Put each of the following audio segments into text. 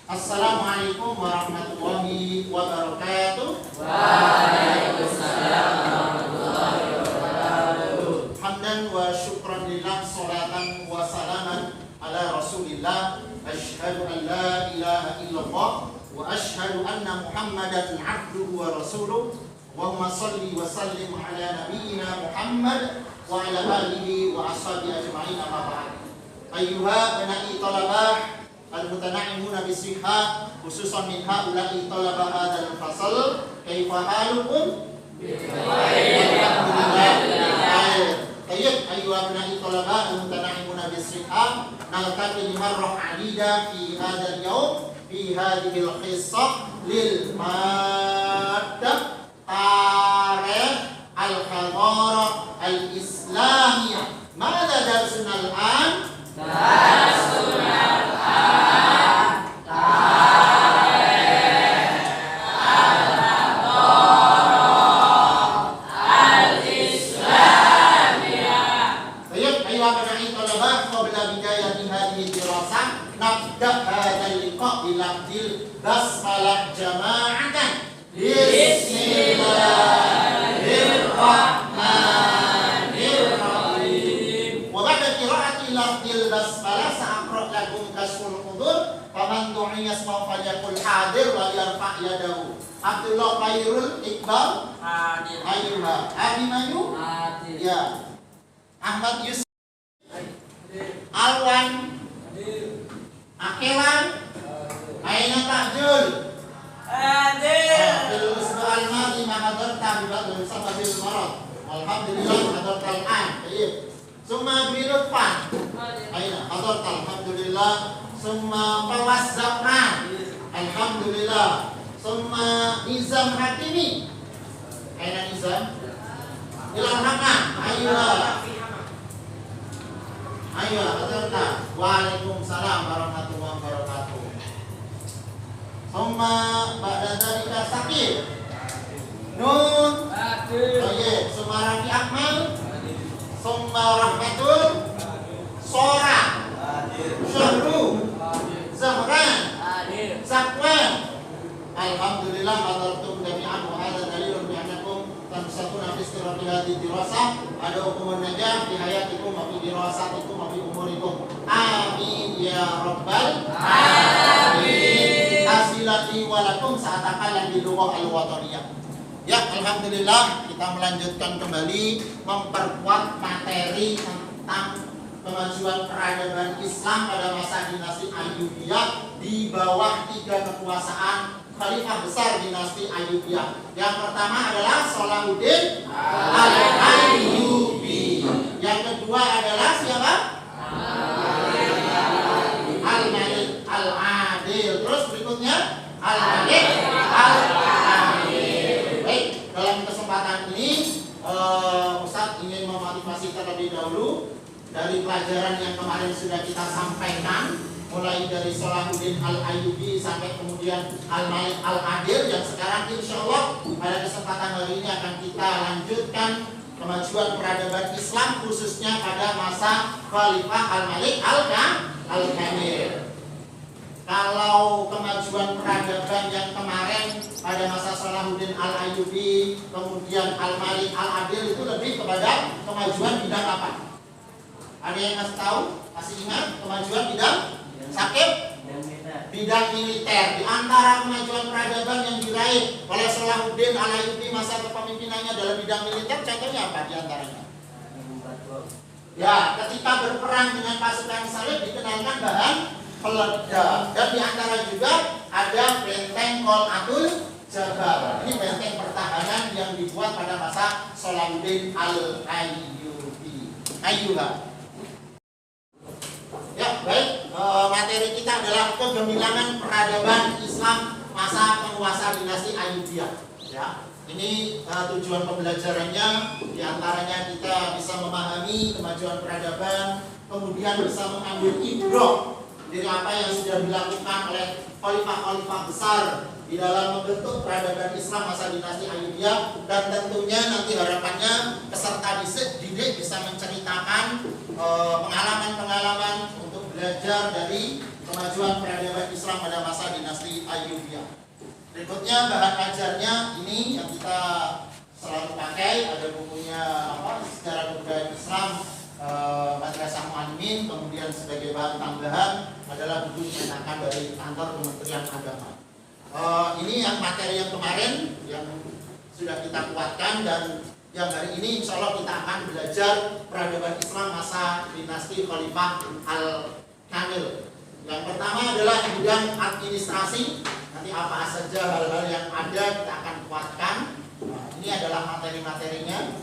Assalamualaikum warahmatullahi wabarakatuh. Waalaikumsalam warahmatullahi wabarakatuh. Hamdan wa syukran lillah, salatan wa salaman ala rasulillah. Asyhadu an la ilaha illallah wa asyhadu anna muhammadan abduhu wa rasuluh. Allahumma salli wa sallim ala nabiyyina Muhammad wa ala alihi wa ashabihi ajma'in, amma ba'd. Ayyuha bani talabah al-mutana'imuna bisihha, khususan min haula'i talabah hadzal fasal, kaifa halukum? Alhamdulillah. Tayyib, ayyuha bani talabah al-mutana'imuna bisihha, naltaqi marrah 'adida fi hadzal yawm fi hadhihi al-qissah lil maddah tarikh al-hadarah al-islamiyah. Mada darsuna al-an? Basmalah jama'atan. Bismillahirrahmanirrahim. Wa ba'da qira'ati lafzil basmalah sa'aqra' lakum kasful hudur, faman du'iya yasma'u falyaqul hadir wa yarfa' yadahu. Abdullah Khairul Iqbal hadir. Ayyuha Abimanyu hadir. Ya. Ahmad Yusuf Alwan hadir. Akelan Aina Takjul hadir. Bil usbu al-madi ma hadarta bi ba'd sama bil marad. Alhamdulillah hadarta al-an. Baik. Summa bi lutfan. Aina hadarta alhamdulillah. Summa Fawas Zafran. Alhamdulillah. Summa Nizam Hakimi. Aina Nizam? Ilham Hakan. Ayo hadarta. Waalaikumsalam warahmatullahi wabarakatuh. Summa ba'da dzalika Sakir Nun hadir. Baik, summa Rafi Akmal summa Rahmatul Sora hadir. Syahru hadir. Zahran hadir. Zakwan. Alhamdulillah hadartum jami'an wa hadza dalilun bi annakum tamsakuna fi istirati hadhihi dirasah ada hukumun najah fi hayatikum wa fi dirasatikum wa fi umurikum. Amin ya rabbal alamin. Asilati walakum saat akalan di lughah al-wataniyah. Ya, alhamdulillah kita melanjutkan kembali memperkuat materi tentang kemajuan peradaban Islam pada masa dinasti Ayyubiyah di bawah 3 kekuasaan khalifah besar dinasti Ayyubiyah. Yang pertama adalah Salahuddin Al-Ayyubi. Yang kedua adalah siapa? Al-Malik Al-Adil. Terus berikutnya Al-Malik Al-Adil. Baik, dalam kesempatan ini Ustadz ingin memotivasi terlebih dahulu dari pelajaran yang kemarin sudah kita sampaikan, mulai dari Salahuddin Al-Ayyubi sampai kemudian Al-Malik Al-Adil, yang sekarang insya Allah pada kesempatan hari ini akan kita lanjutkan kemajuan peradaban Islam khususnya pada masa Khalifah Al-Malik Al-Kamil. Kalau kemajuan peradaban yang kemarin pada masa Salahuddin Al-Ayyubi kemudian Al-Malik Al-Adil itu lebih kepada kemajuan bidang apa? Ada yang kasih tahu? Kasih ingat kemajuan bidang sakit? Bidang militer. Di antara kemajuan peradaban yang diraih oleh Salahuddin Al-Ayyubi masa kepemimpinannya dalam bidang militer, contohnya apa di antaranya? Ya, ketika berperang dengan pasukan salib dikenalkan bahan peledak. Dan di antara juga ada benteng Qal'atul Jabal. Ini benteng pertahanan yang dibuat pada masa Salahuddin Al-Ayyubi. Ayyuha. Ya, baik. Materi kita adalah kegemilangan peradaban Islam masa penguasa dinasti Ayyubiyah. Ya, ini tujuan pembelajarannya. Di antaranya kita bisa memahami kemajuan peradaban, kemudian bisa mengambil ibrah dari apa yang sudah dilakukan oleh khalifah-khalifah besar di dalam membentuk peradaban Islam masa dinasti Ayyubiyah, dan tentunya nanti harapannya peserta didik bisa menceritakan pengalaman-pengalaman untuk belajar dari kemajuan peradaban Islam pada masa dinasti Ayyubiyah. Berikutnya bahan ajarnya ini yang kita selalu pakai, ada bukunya Sejarah Kebudayaan Islam Madrasah Muallimin, kemudian sebagai bahan tambahan adalah buku cetakan dari kantor Kementerian Agama. Ini yang materi yang kemarin yang sudah kita kuatkan, dan yang hari ini insya Allah kita akan belajar peradaban Islam masa dinasti Khalifah Al-Kamil. Yang pertama adalah bidang administrasi. Nanti apa saja hal-hal yang ada kita akan kuatkan. Ini adalah materi-materinya.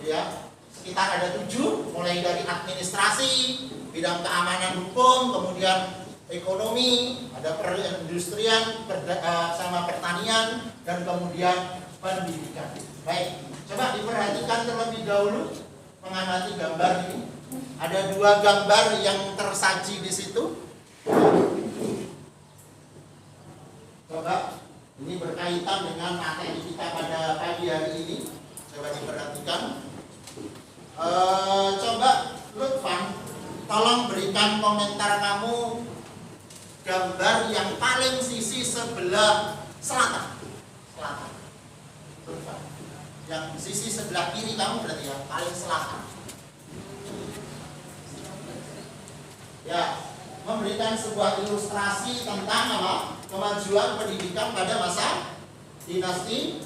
Ya, sekitar ada 7, mulai dari administrasi, bidang keamanan hukum, kemudian ekonomi, ada perindustrian, sama pertanian, dan kemudian pendidikan. Baik, coba diperhatikan terlebih dahulu, mengamati gambar ini. Ada 2 gambar yang tersaji di situ. Coba, ini berkaitan dengan materi kita pada pagi hari ini. Coba diperhatikan. Coba Lutfan, tolong berikan komentar kamu gambar yang paling sisi sebelah selatan. Lutfan. Yang sisi sebelah kiri kamu berarti ya, paling selatan. Ya, memberikan sebuah ilustrasi tentang apa? Kemajuan pendidikan pada masa dinasti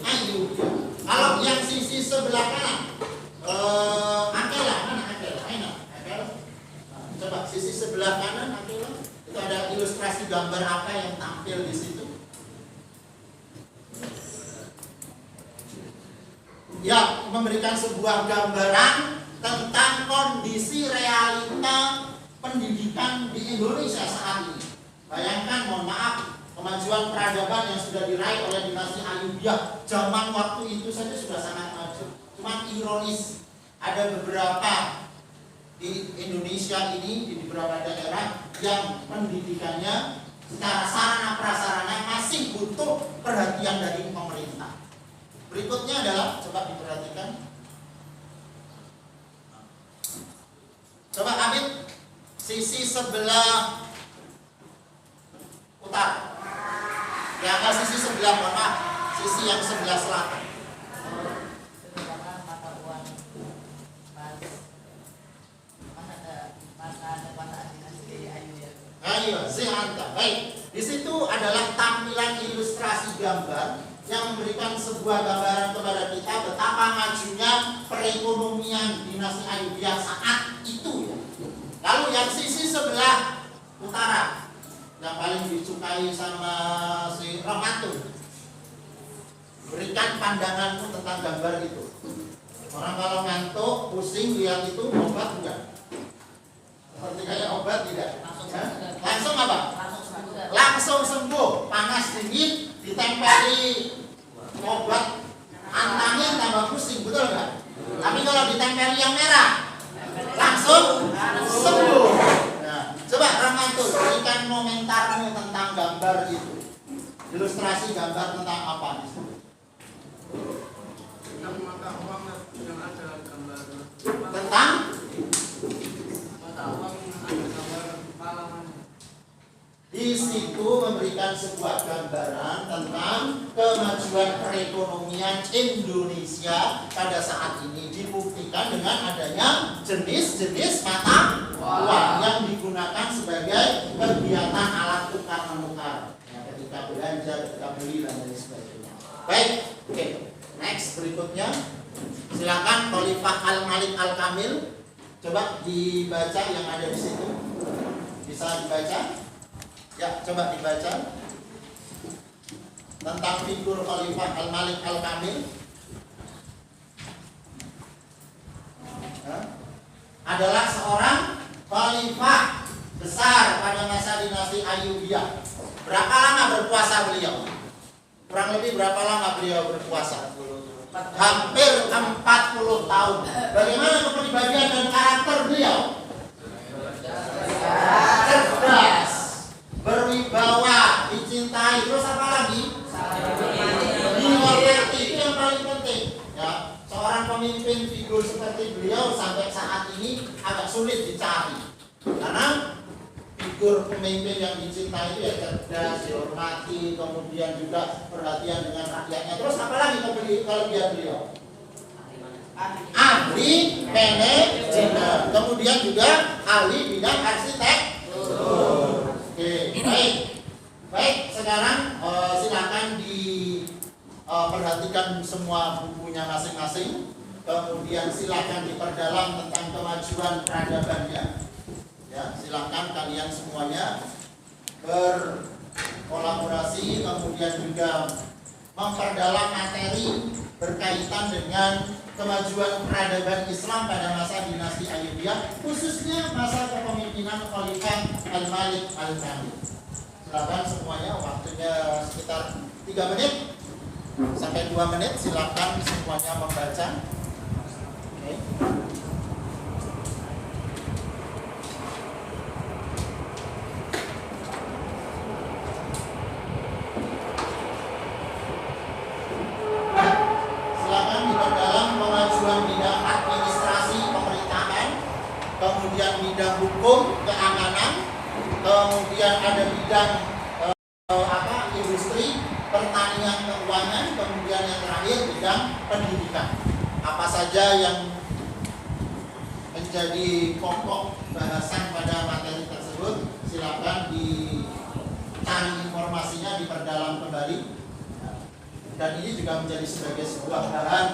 Ayyubiyah. Kalau yang sisi sebelah kanan, Akela, mana Akela? Akela. Coba sisi sebelah kanan Akela. Itu ada ilustrasi gambar apa yang tampil di situ? Ya, memberikan sebuah gambaran tentang kondisi realita pendidikan di Indonesia saat ini. Bayangkan, mohon maaf, kemajuan peradaban yang sudah diraih oleh dinasti Ayyubiyah zaman waktu itu saja sudah sangat maju. Cuma ironis, ada beberapa di Indonesia ini, di beberapa daerah yang pendidikannya secara sarana prasarana masih butuh perhatian dari pemerintah. Berikutnya adalah, coba diperhatikan. Coba ambil sisi sebelah utara. Ya, sisi sebelah mana? Sisi yang sebelah selatan. Ayo, Zihanta. Baik. Di situ adalah tampilan ilustrasi gambar yang memberikan sebuah gambaran kepada kita betapa majunya perekonomian dinasti Ayyubiyah saat itu. Lalu yang sisi sebelah utara yang paling disukai sama si Romatun, berikan pandanganmu tentang gambar itu. Orang kalau ngantuk, pusing lihat itu, obat enggak? Seperti kayak obat tidak? Langsung apa? Langsung sembuh. Panas dingin ditempeli obat antangin tambah pusing, betul nggak? Tapi kalau ditempeli yang merah langsung sembuh. Nah, coba Rahmatul, berikan komentarmu tentang gambar itu. Ilustrasi gambar tentang apa di situ? Tentang mata uang yang ada gambar. Tentang Mata uang ada gambar pahlawan. di situ memberikan sebuah gambaran tentang kemajuan perekonomian Indonesia pada saat ini, dibuktikan dengan adanya jenis-jenis mata uang yang digunakan sebagai kegiatan alat tukar menukar, ya, ketika belanja, ketika beli dan lain sebagainya. Baik, oke. Next, berikutnya silakan Khalifah Al-Malik Al-Kamil, coba dibaca yang ada di situ. Bisa dibaca? Ya, coba dibaca tentang figur Khalifah Al-Malik Al-Kamil. Adalah seorang khalifah besar pada masa dinasti Ayyubiyah. Berapa lama berpuasa beliau? Kurang lebih berapa lama beliau berpuasa? Hampir 40 tahun. Bagaimana kepribadian dan karakter beliau? Cerdas, berwibawa, dicintai, terus apa lagi? Dihormati, itu yang paling penting. Ya, seorang pemimpin figur seperti beliau sampai saat ini agak sulit dicari, karena figur pemimpin yang dicintai itu ya cerdas, dihormati, kemudian juga perhatian dengan rakyatnya. Terus apa lagi kelebihan beliau? Ahli manajemen, kemudian juga ahli bidang arsitektur. Oke, baik. Sekarang silakan diperhatikan semua bukunya masing-masing. Kemudian silakan diperdalam tentang kemajuan peradabannya. Ya, silakan kalian semuanya berkolaborasi, kemudian juga memperdalam materi berkaitan dengan kemajuan peradaban Islam pada masa dinasti Ayyubiyah, khususnya masa kepemimpinan Khalifah Al-Malik Al-Kamil. Silakan semuanya, waktunya sekitar 3 menit sampai 2 menit. Silakan semuanya membaca. Oke. Silakan diperdalam kemajuan bidang administrasi pemerintahan, kemudian bidang hukum keamanan, kemudian ada bidang industri, pertanian, keuangan, kemudian yang terakhir bidang pendidikan. Apa saja yang menjadi pokok bahasan pada materi tersebut, silakan dicari informasinya, diperdalam kembali. Dan ini juga menjadi sebagai sebuah bahan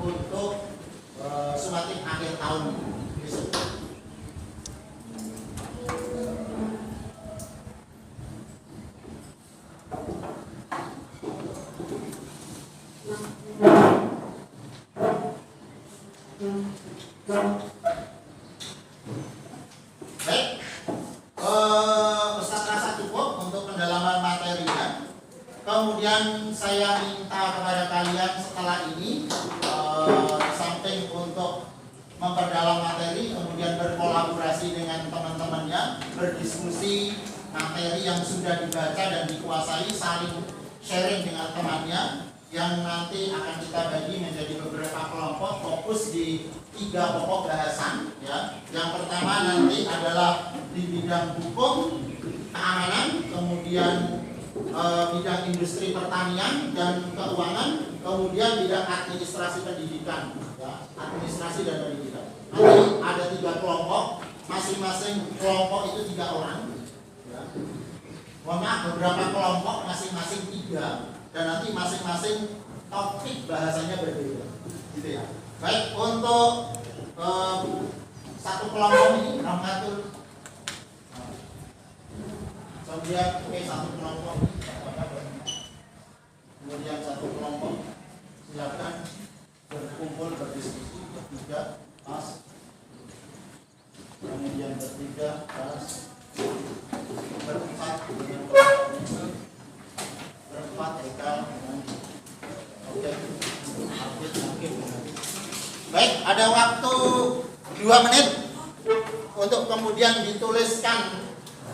untuk sumatik akhir tahun besok. Baik, Ustaz rasa cukup untuk pendalaman materinya. Kemudian saya minta kepada kalian setelah ini, di samping untuk memperdalam materi, kemudian berkolaborasi dengan teman-temannya, berdiskusi materi yang sudah dibaca dan dikuasai, saling sharing dengan temannya, yang nanti akan kita bagi menjadi beberapa kelompok, fokus di 3 pokok bahasan. Ya. Yang pertama nanti adalah di bidang hukum, keamanan, kemudian bidang industri pertanian dan keuangan, kemudian bidang administrasi pendidikan, ya, administrasi dan pendidikan. Nanti ada 3 kelompok, masing-masing kelompok itu 3 orang. Ya. Mohon maaf, beberapa kelompok masing-masing 3, dan nanti masing-masing topik bahasanya berbeda. Gitu ya. Baik, untuk satu kelompok ini Rahmatul. Kemudian satu kelompok, kemudian satu kelompok, silakan berkumpul berdiskusi, bertiga pas, kemudian bertiga pas, berempat Eka. Oke. Baik, ada waktu 2 menit untuk kemudian dituliskan.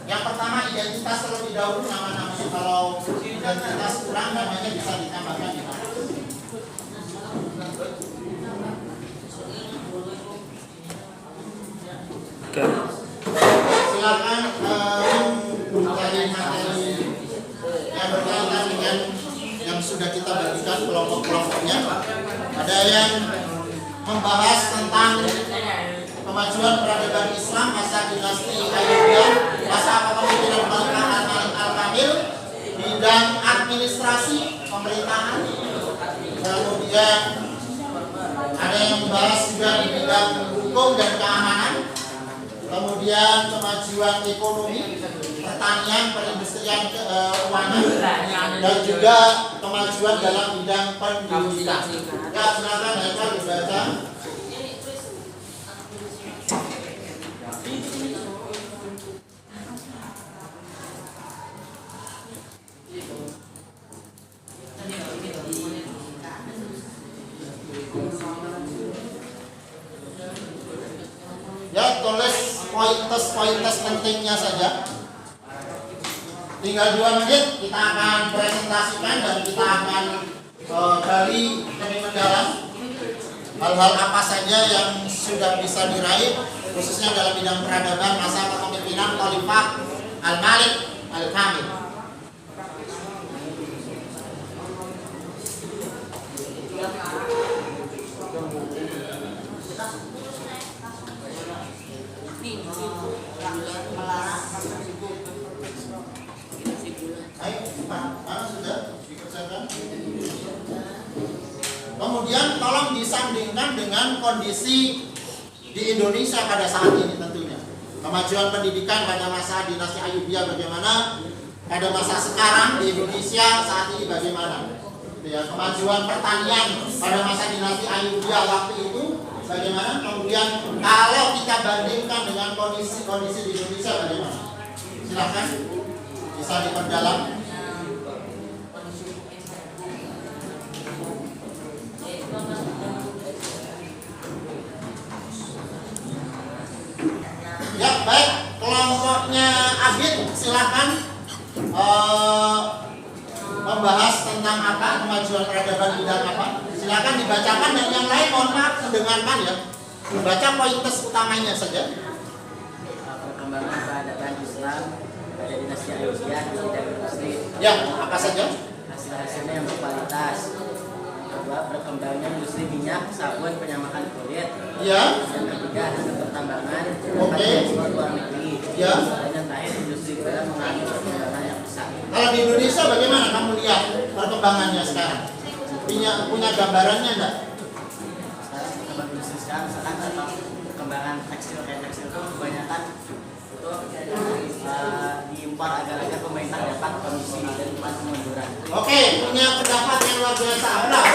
Yang pertama identitas terlebih dahulu, nama-namanya. Kalau identitas kurang, namanya bisa ditambahkan di mana. Silakan mencari materi yang berkaitan dengan yang sudah kita bagikan kelompok-kelompoknya. Ada yang membahas tentang kemajuan peradaban Islam masa dinasti Ayyubiyah, masa kepemimpinan Khalifah Al-Malik Al-Kamil, bidang administrasi pemerintahan. Kemudian ada yang membahas juga di bidang hukum dan keamanan. Kemudian kemajuan ekonomi, pertanian, perindustrian, keuangan, dan juga kemajuan dalam bidang pendidikan. Ya, silakan Eka dibaca. Ya, tulis pointes pentingnya saja. Tinggal 2 menit, kita akan presentasikan dan kita akan gali lebih mendalam hal-hal apa saja yang sudah bisa diraih, khususnya dalam bidang peradaban masa kepemimpinan Khalifah Al-Malik Al-Kamil. Ayo, mana sudah dikerjakan? Kemudian tolong disandingkan dengan kondisi di Indonesia pada saat ini tentunya. Kemajuan pendidikan pada masa dinasti Ayyubiyah bagaimana? Pada masa sekarang di Indonesia saat ini bagaimana? Ya, kemajuan pertanian pada masa dinasti Ayyubiyah waktu itu bagaimana? Kemudian kalau kita bandingkan dengan kondisi di Indonesia bagaimana? Silakan bisa diperdalam. Ya baik, kelompoknya Abid silakan membahas tentang apa kemajuan peradaban bidang apa. Silakan dibacakan dan yang lain mohon maaf mendengarkan ya. Membaca pointers utamanya saja. Perkembangan peradaban Islam pada dinasti Ayyubiyah di bidang industri. Ya, apa saja? Hasil-hasilnya yang berkualitas. Kedua, perkembangan industri minyak, sabun, penyamakan kulit. Ya. Yang ketiga, hasil pertambangan, Oke. ekspor luar negeri. Ya. Dan yang terakhir, industri gula mengalami perkembangan yang besar. Kalau di Indonesia bagaimana kamu lihat perkembangannya sekarang? Punya gambarannya enggak? Sekarang perkembangan industri sekarang, misalkan atau perkembangan tekstil itu kebanyakan itu diimpor agar pemerintah dapat komisi dan kemunduran. Oke, punya pendapat yang luar biasa. Udah.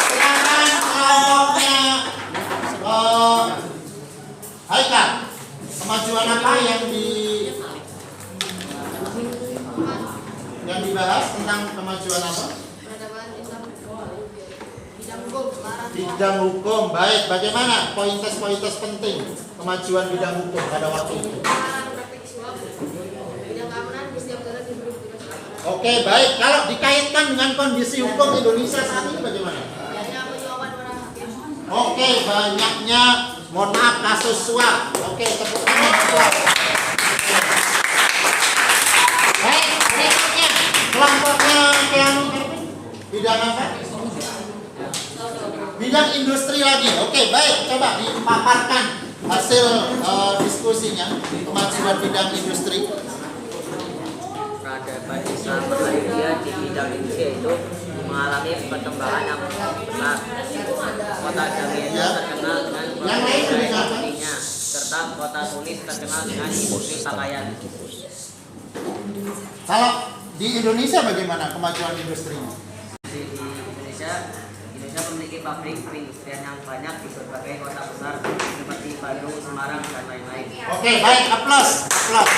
Silakan kelompoknya Haikal. Kemajuan apa yang dibahas tentang kemajuan apa? Bidang hukum. Baik, bagaimana pointers penting kemajuan bidang hukum pada waktu itu? Oke, baik. Kalau dikaitkan dengan kondisi hukum Indonesia saat ini bagaimana? Oke, banyaknya, mohon maaf, kasus suap. Oke, tepuk tangan suap. Baik, berikutnya kelompoknya bidang apa? Bidang industri lagi. Oke, baik. Coba dipaparkan hasil diskusinya kemajuan bidang industri. Peradaban Islam Ayyubiyah di bidang industri itu mengalami perkembangan yang besar. Kota Jamiyah terkenal dengan industrinya, serta kota Tunis terkenal dengan industri pakaian. Kalau di Indonesia bagaimana kemajuan industrinya? Di Indonesia memiliki pabrik perindustrian yang banyak di berbagai kota besar seperti Bandung, Semarang, dan lain-lain. Oke, baik. Aplaus. Aplaus.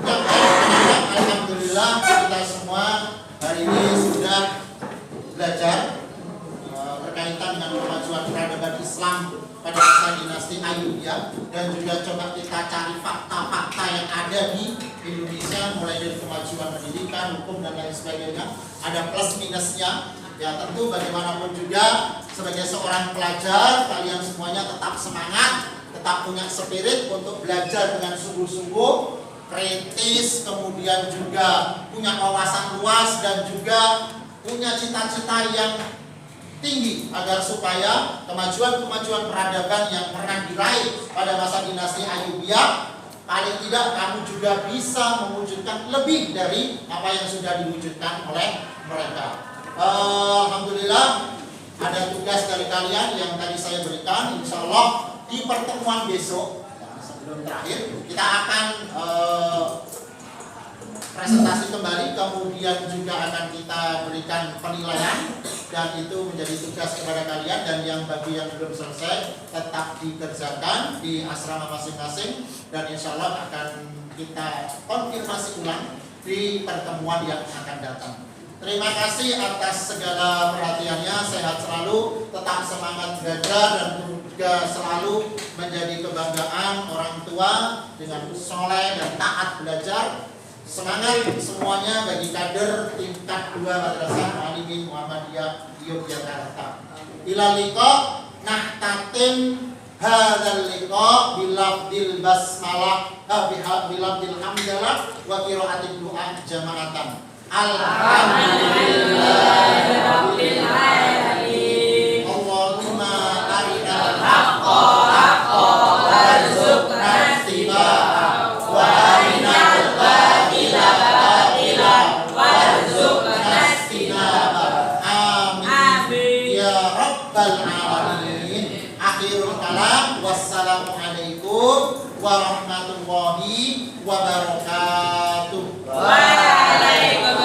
Ya, baik. Alhamdulillah kita semua hari ini sudah belajar berkaitan dengan kemajuan peradaban Islam pada masa dinasti Ayyubiyah dan juga coba kita cari fakta-fakta yang ada di Indonesia mulai dari kemajuan pendidikan, hukum dan lain sebagainya. Ada plus minusnya. Ya tentu bagaimanapun juga sebagai seorang pelajar kalian semuanya tetap semangat, tetap punya spirit untuk belajar dengan sungguh-sungguh, kritis, kemudian juga punya wawasan luas dan juga punya cita-cita yang tinggi agar supaya kemajuan-kemajuan peradaban yang pernah diraih pada masa dinasti Ayyubiyah paling tidak kamu juga bisa mewujudkan lebih dari apa yang sudah diwujudkan oleh mereka. Alhamdulillah ada tugas dari kalian yang tadi saya berikan. Insya Allah di pertemuan besok sebelum terakhir kita akan presentasi kembali, kemudian juga akan kita berikan penilaian dan itu menjadi tugas kepada kalian. Dan yang bagi yang belum selesai tetap dikerjakan di asrama masing-masing dan insya Allah akan kita konfirmasi ulang di pertemuan yang akan datang. Terima kasih atas segala perhatiannya, sehat selalu, tetap semangat belajar dan juga selalu menjadi kebanggaan orang tua dengan soleh dan taat belajar. Semangat semuanya bagi kader tingkat 2 Madrasah Muallimin Muhammadiyah Yogyakarta. Ila liqa nahtatim hadzal liqa bilafdil basmalah bilafdil hamdalah wa qiraatil du'a jama'atan. Alhamdulillahirabbil alamin. Allahumma arinal haqqa haqqan warzuqna ittiba'ah wa arinal batila batilan warzuqna ijtinabah. Amin ya rabbal alamin. Akhirul kalam, wassalamualaikum warahmatullahi wabarakatuh. Waalaikumsalam.